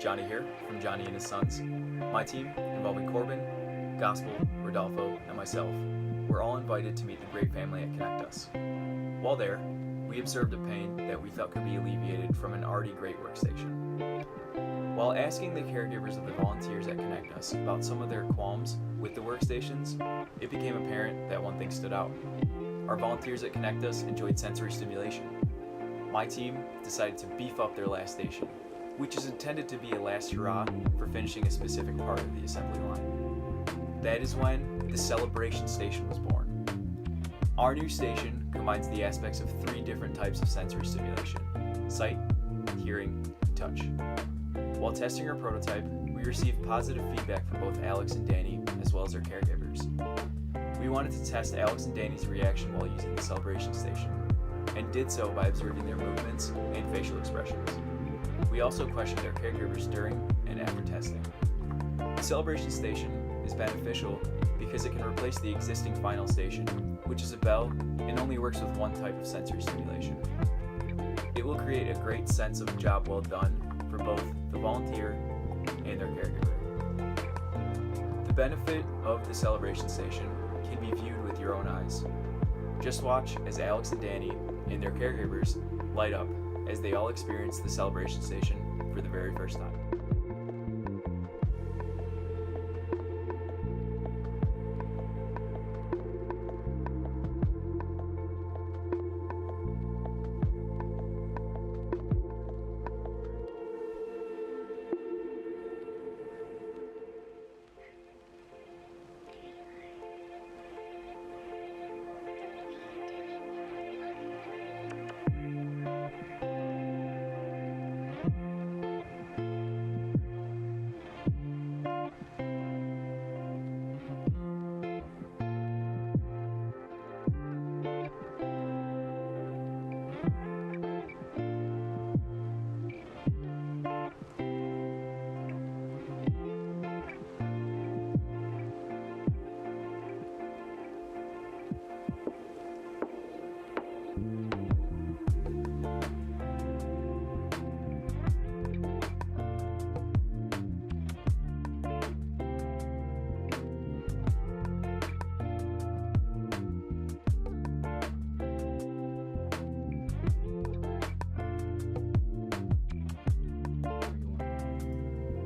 Johnny here from Johnny and his Sons. My team, involving Corbin, Gospel, Rodolfo, and myself, were all invited to meet the great family at Connect Us. While there, we observed a pain that we thought could be alleviated from an already great workstation. While asking the caregivers of the volunteers at Connect Us about some of their qualms with the workstations, it became apparent that one thing stood out. Our volunteers at Connect Us enjoyed sensory stimulation. My team decided to beef up their last station, which is intended to be a last hurrah for finishing a specific part of the assembly line. That is when the celebration station was born. Our new station combines the aspects of 3 different types of sensory stimulation: sight, hearing, and touch. While testing our prototype, we received positive feedback from both Alex and Danny, as well as their caregivers. We wanted to test Alex and Danny's reaction while using the celebration station, and did so by observing their movements and facial expressions. We also questioned their caregivers during and after testing. The celebration station is beneficial because it can replace the existing final station, which is a bell and only works with one type of sensory stimulation. It will create a great sense of a job well done for both the volunteer and their caregiver. The benefit of the celebration station can be viewed with your own eyes. Just watch as Alex and Danny and their caregivers light up as they all experience the celebration station for the very first time.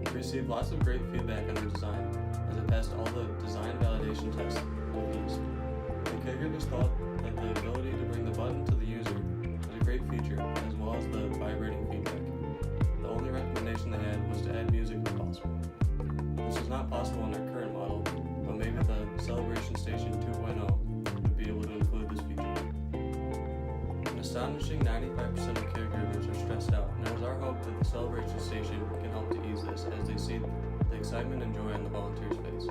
We received lots of great feedback on the design, as it passed all the design validation tests with ease. The caregivers thought that the ability to bring the button to the user was a great feature, as well as the vibrating feedback. The only recommendation they had was to add music if possible. This is not possible in our current model, but maybe the Celebration Station 2.0 would be able to include this feature. An astonishing 95% of caregivers are stressed out, and it is our hope that the Celebration Station can help to ease this as they see the excitement and joy on the volunteers' face.